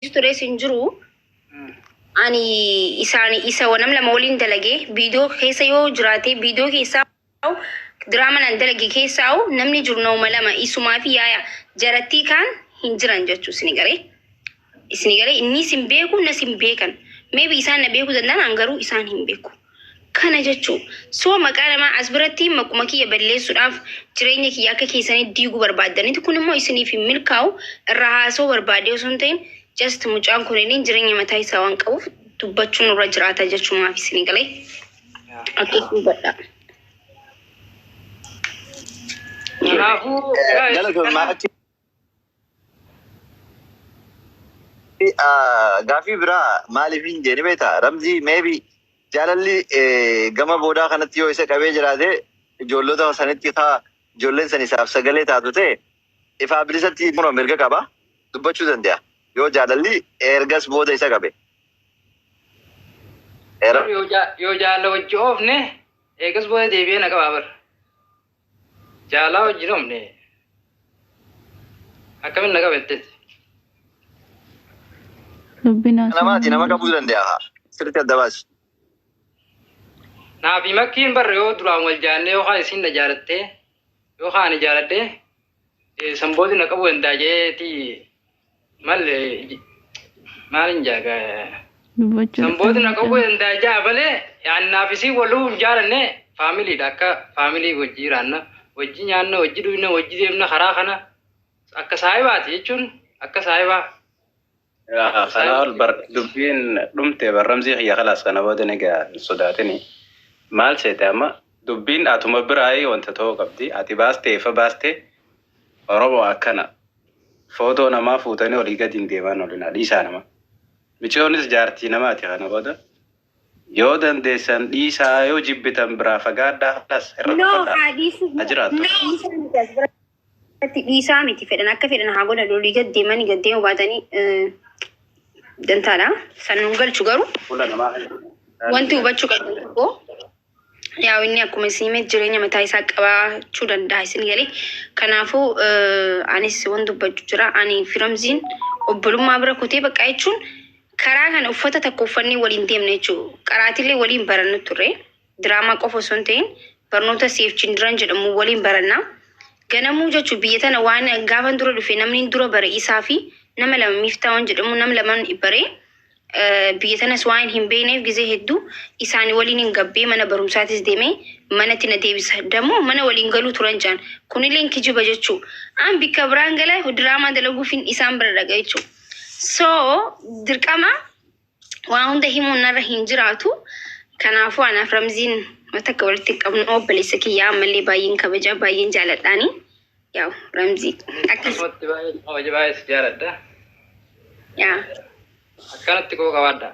ture sinjuru ani isa wanam lama waliin dalage biidoo keessa yoo jiraate biidoo keessa drama nan dalage keessa namni jurnoo malama isumaa fi yaaya jaratti kan hin jiran jechuun isini garee inni sin beeku na sin beekan maybe isaan na beeku dandaan angaruu isaan hin beeku kana jechuun soo maqaa namaa as biratti maquma kiyya balleessuudhaaf jireenya kiyya akka keessanii diiguu barbaadanitti kun immoo isiniif hin milkaa'u irraa haasoo barbaadee osoo hin ta'in just mucaan kunniin jireenya mataa isaa waan qabuuf dubbachuun irra jiraata jechuun maaf isinii galee akkasuma badha. Gaaffii biraa maaliif hin jeeni beektaa Ramzii maybe jaalalli gama boodaa kanatti yoo isa qabee jiraate ijoollota sanitti ijoolleen san isaaf sagalee taatu ta'e ifaa bilisatti mirga qaba dubbachuu danda'a. Yoo jaalalli ergas booda isa qabe. Yoo jaalala wajji oofne ergas booda deebi'ee na qabaa bara. Jaalala wajji oofne akkamiin na qabetti. Namaati nama qabuu danda'a. Sirriitti adda baasi. Naafi makkiin barre yoo duraan wal jaannee yookaan isin na jaalattee yookaan ani jaaladhee sanbooti na qabuu danda'a jeetii. Maalin jaga sanbooti na qabu danda'a jaa malee naafisii waluu jaalanne faamiliidha akka faamilii wajji jiraanna wajji nyaanna wajji dhugna wajji deemna karaa kana akka saahibaati jechuun akka saahibaa. Kana ol bar dubbiin dhumte barramsii xiyya khalaas kana booda egaa sodaatini maal seete amma dubbiin atuma biraayii wanta ta'uu qabdi ati baastee ifa baastee Oromoo akkana. Foto nama fuutanii olii gadi hin deeman olina dhiisaa nama. Michoonis jaartii namaati kana booda. Yoo dandeessan dhiisaa yoo jibbitan biraa fagaadhaa halas irra fudhadhaa. Ajiraattu. Dhiisaa miti fedhan akka fedhan haa godhan olii gadi deemanii gadi deemuu baatanii dantaadha. Sannuun galchu garuu. Wanti hubachuu qabu tokko. Yaa inni akkuma isin jireenya mataa isaa qabaachuu danda'a isin galee kanaafuu anis waan dubbachuu jira ani firamziin obbolummaa bira kutee bakka jechuun karaa kana uffata takka uffannee waliin deemna jechuudha qaraatillee waliin barannu turre diraamaa qofa osoo hin ta'in barnoota seef chindiran jedhamu waliin barannaa ganamuu jechuun biyya tana waan gaafan dura dhufe namni dura bare isaa fi nama lama miiftaan jedhamu nama lamaan baree biyya tanas waan hin beekneef gizee hedduu isaanii waliin hin gabbee mana barumsaatis deemee manatti na deebisa dammoo mana waliin galuu turan jaan kunillee kijiba jechuu aan bikka biraan gala diraamaa dalaguufin isaan bira dhaga jechuu so dirqama waan hunda himuun narra hin jiraatu kanaafuu anaaf Ramziin wata akka walitti qabnu obboleessa kiyyaa ammallee baay'een kabaja baay'een jaaladhaani yaa Ramzii akkasumatti baay'ee si jaaladha. Yaa. Akkanatti koo qabaadha.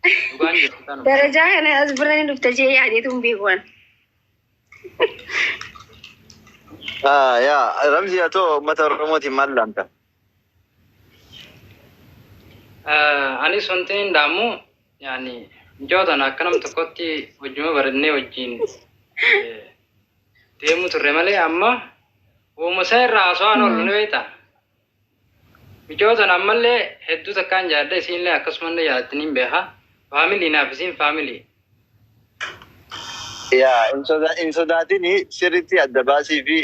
Dhugaan jirtu kana. Darajaa kana as biraan dhufta jee yaadeetu hin beekuwan. Yaa Ramzii haa ta'u uummata Oromootiin maal laanta? Anis wanti hin dhaamu yaani mijootaan akka nam tokkotti wajjuma barannee wajjin deemu turre malee amma uumasaa irraa haasawaan ol ni beektaa. Mijootaan ammallee hedduu takkaan jaalladha isinillee akkasumallee jaallattaniin beekaa faamilii naaf isin faamilii. Yaa hin sodaatini sirriitti adda baasii fi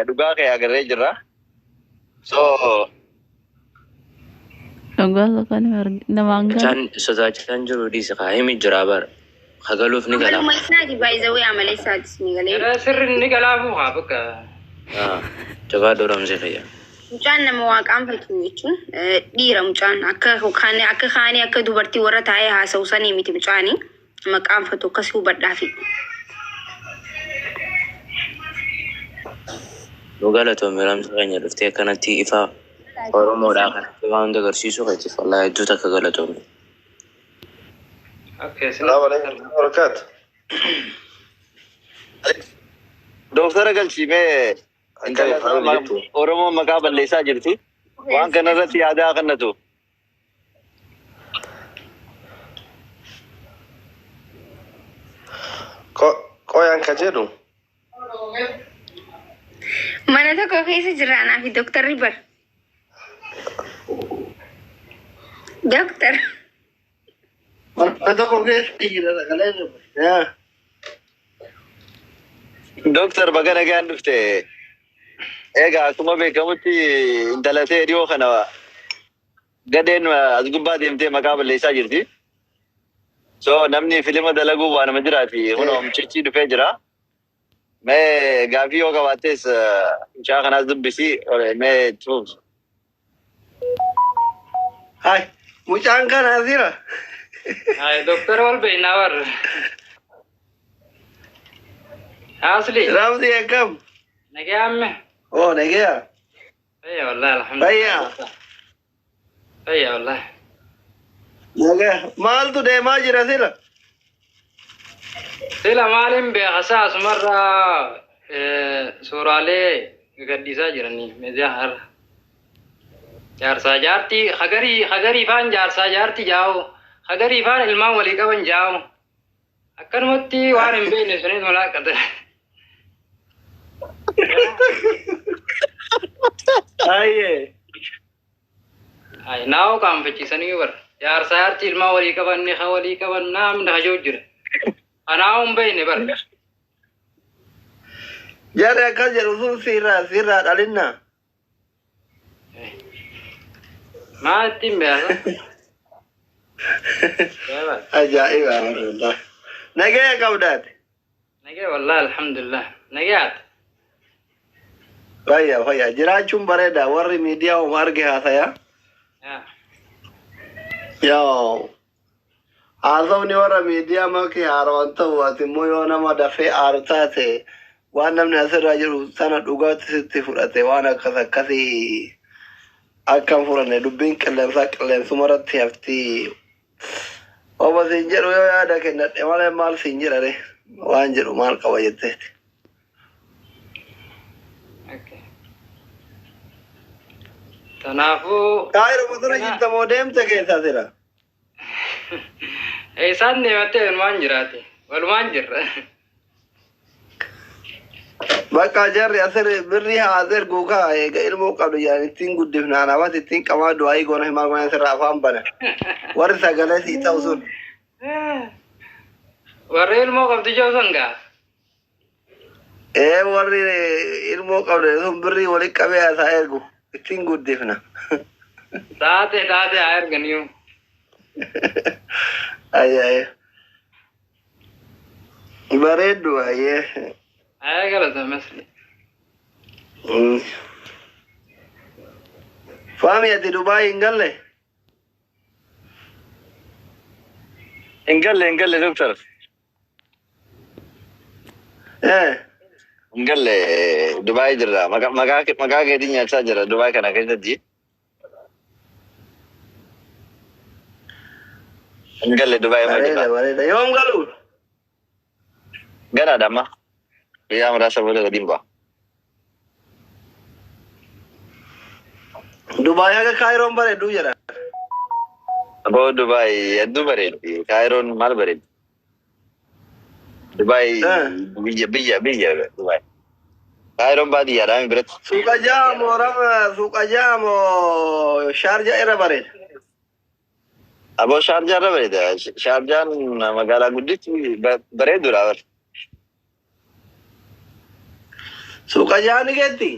dhugaa kee agarree jirra. So dhugaa kan namaan kan sodaachisan jiru dhiisa kaa'imii jira bara hagaluuf ni galaa. Maluma isaati baay'izawee amala isaatis ni galee. Sirri ni galaafuu haa bakka. Jabaa dooramsee fayyaa. Mucaan nama waaqaan fakkiin jechuun dhiira mucaan akka kaanii akka dubartii warra taa'ee haasa'u sanii miti mucaanii maqaan fatu akkas hubadhaafi. Galatoomii Ramzii keenya dhuftee akkanatti ifaa Oromoodhaa kanatti waan hunda agarsiisuu keetiif wallaahi hedduu takka galatoomii. Salaamu alaikum barakaatu. Dooktara galchiimee Oromoo maqaa balleessaa jirti. Waan kanarratti yaadaa kannatu. Qoyaan ka jedhu. Mana tokko keessa jiraanaa fi dooktarri bar. دكتور أنا أقول كيف تيجي لنا كلام يا دكتور بقى نجان دفته إيه كم بيكمتي دلته ريو خنا قدين أذكر بعد يوم تي مقابل ليس جرتي so namni film dalagu waan majiraati huno mchichi dhufe jira me gaafii yoo qabaates mucaa kanaas dubbisi me tuuf هاي mucaan kana asira Ay, doktor wal beinawar. Asli. ramzi akam Nage amme. oh negaya Ayya wallahi alhamdulillah. Ayya wallahi. negaya maal tu de ma jira sila Sila maalim be khasas marra surale gadisa jirani mezahar. Jar sajarti khagari fan jar sajarti jao. Khagari fan ilma wali kawan jao. Akan mati warim be ne sunin mulaqat. aye Ay now kam fechi sani bar. Jar sajarti ilma wali kawan ne khawali kawan nam na hajojir. Ana be ne bar. jara ka jaru sun sira dalinna Ma timbe asa. ajaib wallah negaya kaudat Nage wallahi alhamdulillah. Nageat. Faya jiraachun bareeda warri miidiyaa umarge haasaya Ya. yoo haasawni warra miidiyaa maki haarwanta waati immoo yoo nama dafee aaru taate waan namni asirraa jiru sana dhugaatti sitti fudhate waan akkasii akkam furanne dubbiin qilleensumarratti hafti oba siin jedhu yoo yaada kennadhe malee maal siin jedhare waan jedhu maal qaba jetteeti Okay. Tanafu kaayiro mutuna jirta moo deemte keessa sira isaan deemate walumaan jiraate. Walumaan jirra. bakka jarri asir birri haasir guukaa eega ilmoo qabdu jedhan ittiin guddifnaan hawaas ittiin qamaa du'aayii goona himaa goona sirraa afaan bana warri sagalee sii ta'u sun Warri ilmoo qabdi joosan gaa. warri ilmoo qabdu sun birri wali qabee haasaa ergu ittiin guddifna Taate haa erganiyu. ayyaye bareeddu ayyee Aya galata masli. faami ati dubaay hin galle ingalle doctor ingalle Dubai jirra maqaa keetiin nyaataa jira Dubai kana keessatti ingalle Dubai ma jira bareeda yoom galu ganaadha amma guyyaa muraasa booda gadiin ba'a. dubaay haga kaayiroon bareedduu jedha Aboo Dubai hedduu bareeddi. Kaayiroon maal bareeddi? Dubai biyya Dubai. Kaayiroon baadiyyaadhaa mi biratti? suuqa jaamoo shaarja irra bareeda Aboo Shaarjaa irra bareeda. Shaarjaan magaalaa guddichi bareeddudha bar. suuqa jaani geetti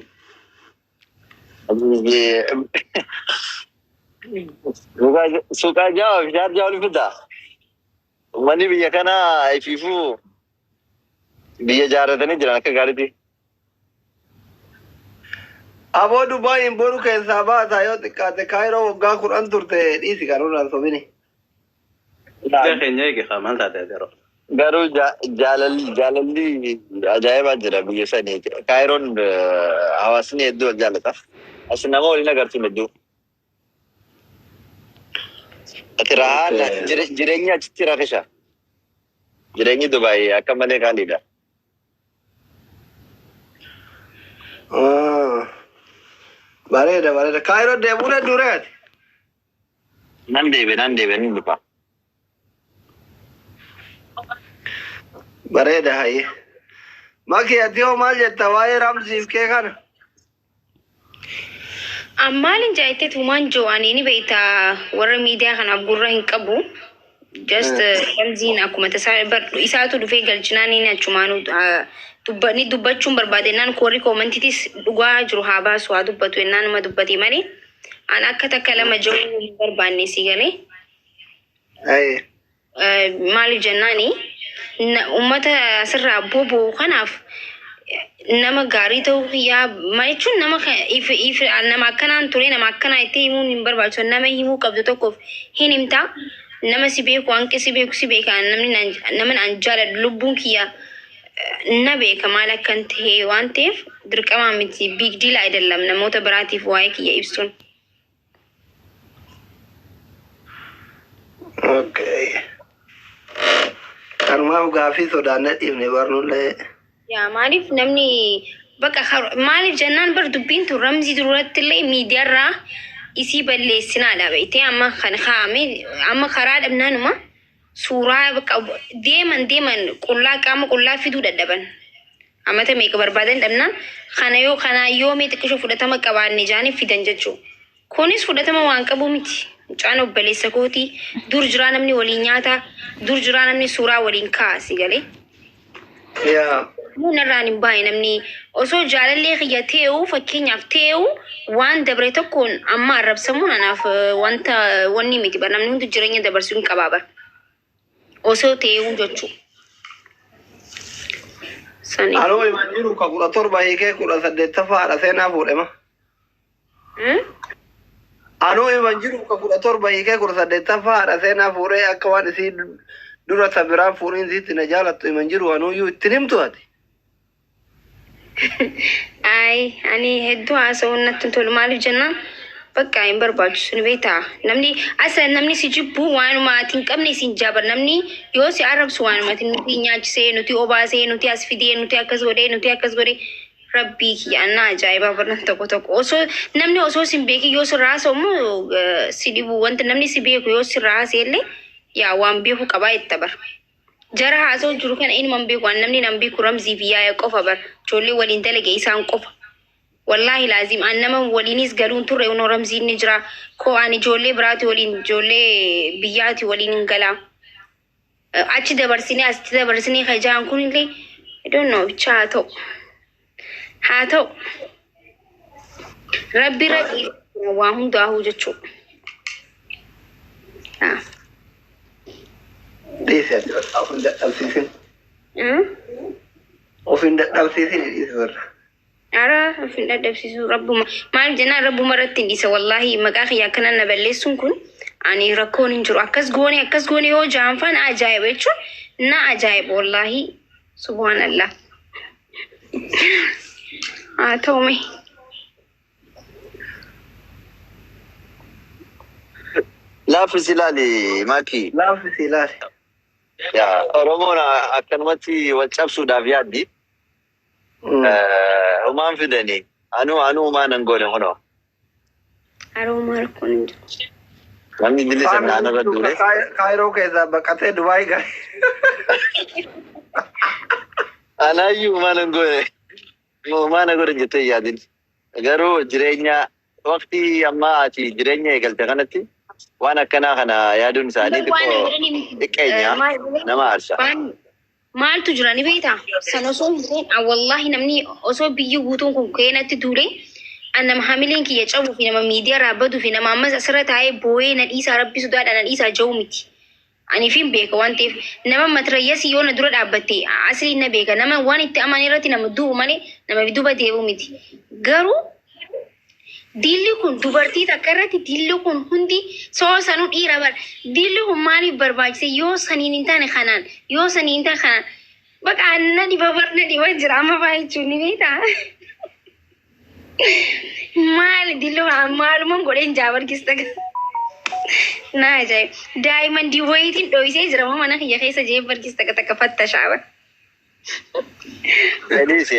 Suuqa jaa fi Shaarjaa waliin fiddaa? Uummanni biyya kanaa ifiifuu biyya jaaratanii jiran akka gaariitti. aboo dubaayin boru keessaa baataa yoo xiqqaate kaayiroo waggaa 10 turte dhiisi kanurraan sobini keenya eege maal taate yeroo Garuu jaalalli ajaa'ibaa jira biyya sanii. Kaayiroon hawaasni hedduu wal jaallata. As nama waliin agarsiin hedduu. Ati rahaan jireenya achitti rakisha. Jireenyi Dubaay akka malee qaaliidha. bareeda kaayiroo deemuun hedduu reeti Nan deebe ni dhufa. bareeda hayye maki ati hoo maal jetta waa'ee ramsiif kee kana Ammalin jaayitee tuumaan jo'anii beekta warra miidiyaa kanaaf gurra hin qabu. Just ramziin akkuma tasaa isaatu dhufee galchinaan inni achumaanu dubbachuun barbaadennaan koorri koomantiitis dhugaa jiru haa baasu haa dubbatu ennaan nama dubbate malee an akka takka lama jiru hin barbaanne si galee. Maaliif jennaani uummata asirraa booboo kanaaf nama gaarii ta'uu yaa jechuun nama akkanaan ture nama akkanaa itti himuun hin barbaachisu nama himuu qabdu tokkoof hin himtaa nama si beeku hanqi si beeku si beekaa namni an jaaladhu lubbuun kiyya na beeka maal akkan ta'e waan ta'eef dirqamaa miti big deal አይደለም namoota biraatiif waa'ee kiyya ibsuun. Okay. Kanumaaf gaafii sodaanne dhiifne barnullee. Yaa maaliif namni bakka maaliif jennaan bar dubbiin tun ramzii duratti illee miidiyaarraa isii balleessinaadha beektee amma kan kaa'ame amma karaa dhabnaanuma suuraa bakka deeman qullaa qaama qullaa fiduu dadhaban. Amata meeqa barbaadan dhabnaan kana yoo mee xiqqishoo fudhatama qabaanne jaaniif fidan jechuudha. Kunis fudhatama waan qabu miti. Mucaan obboleessa kooti dur jiraa namni waliin nyaata dur jiraa namni suuraa waliin kaasi galee. Yaa. Narraan hin baay'ee namni osoo jaalallee kiyya ta'uu fakkeenyaaf ta'uu waan dabre tokkoon amma arrabsamuun anaaf wanta wanni miti bar namni hundi jireenya dabarsuu hin qabaa bar osoo ta'uu jechuu. Anoo iman jiru ka 17 hiikee 18 faadha seenaa fuudhema. Anoo iman jiru ka 17 hiikee 18 faadha seenaa fuudhee akka waan isii dura sabiraan fuudhiin sitti na jaalattu iman jiru anoo iyyuu ittiin himtu ati. Ay, ani hedduu haasa'uun natti tolu maaliif jennaan bakka hin barbaachisu ni beektaa namni asal namni si jibbu waanuma ati hin qabne si hin jaabar namni yoo si arrabsu waanuma ati nuti nyaachisee nuti obaasee nuti as fidee nuti akkas godhee rabbii kiyya annaa ajaa'ibaa barnan tokko osoo namni osoo si hin beekin yoo sirraa haasa'u si dhibu wanta namni si beeku yoo sirraa haasa'e illee yaa waan beeku qabaa itti bar. Jara haasa'u jiru kana inni beeku waan namni nan beeku ramzii fi yaa'ee qofa bar ijoollee waliin dalage isaan qofa. Wallahi laazim an nama waliinis galuun turre unoo ramziin ni jira koo an ijoollee biraati waliin ijoollee biyyaati waliin hin galaa. Achi dabarsinee asitti dabarsinee hajaan kun illee I don't know bicha haa ta'u. Rabbi waa hundaa'uu jechuudha. Dhiise ofin dadhabsiisin. Ofin dadhabsiisin dhiise warra. Ara ofin dadhabsiisu rabbuma maal jennaan rabbuma irratti hin dhiisa wallahi maqaa kiyya akkanaan na balleessuun kun ani rakkoon hin jiru akkas goone yoo jaanfaan ajaa'iba jechuun na ajaa'iba wallahi subhaanallah. Haa ta'u mee. Laaffisi ilaali Maaki. Laaffisi ilaali. Yaa Oromoon akkanumatti wal cabsuudhaaf yaaddi. Humaan fidanii anuu humaan hin goone kunoo. Haroomaa rakkoon hin jiru. Namni bilisa naannoo irra duule. Kaayiroo keessaa baqatee Dubaay gale. Anaayyuu humaan hin goone. Humaan hin goone jettee yaadin. Garuu jireenya waqtii ammaa ati jireenya eegalte kanatti waan akkanaa kana yaaduun isaanii xiqqeenya nama aarsa. Maaltu jira ni beektaa? San osoo hin ta'in wallahi namni osoo biyyi guutuun kun keenatti duule nama hamileen kiyya cabuu fi nama miidiyaa raabbatu fi nama ammas asirra taa'ee boo'ee na dhiisaa rabbi sodaadha na dhiisaa ja'u miti. Ani fi beeka waan ta'eef nama matirayyasii yoo na dura dhaabbatte asli na beeka nama waan itti amane irratti nama du'u malee nama duuba deebi'u miti. Garuu dilli kun dubartii takka irratti dilli kun hundi soo sanuu dhiira bar dilli kun maaliif barbaachise yoo saniin hin taane kanaan yoo saniin taane kanaan bakka na dhiba jira amma baay'achuun ni beektaa. Maali dilli maalumaan godheen jaabarkista na ajaa'iba daa'imman diiwwayitiin dho'isee jira mana kiyya keessa jee barkista takka fattashaaba. Elise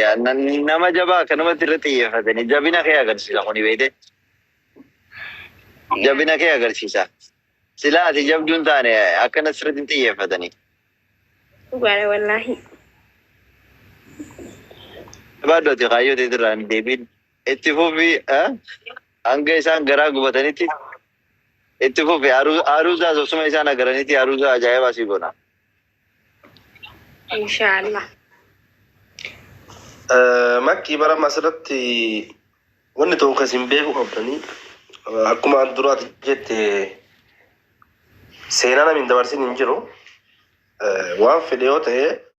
nama jabaa akkanumatti irratti xiyyeeffatanii jabina kee agarsiisa kuni beekte. Jabina kee agarsiisa. Silaa ati jabduun taane akkana sirriitti xiyyeeffatanii. Dhugaadha wallaahi. Baaddooti kaayyoo ta'e irraa hin deebiin itti fufi hanga isaan garaa gubatanitti itti fufe aruuzaas osuma isaan agaranitti aruuzaa ajaa'ibaa sii godha. Inshaallah. Makki bara masirratti wanni tokko kasin beeku qabdanii akkuma duraati jette seenaa namin dabarsin hin jiru waan fedhe yoo ta'e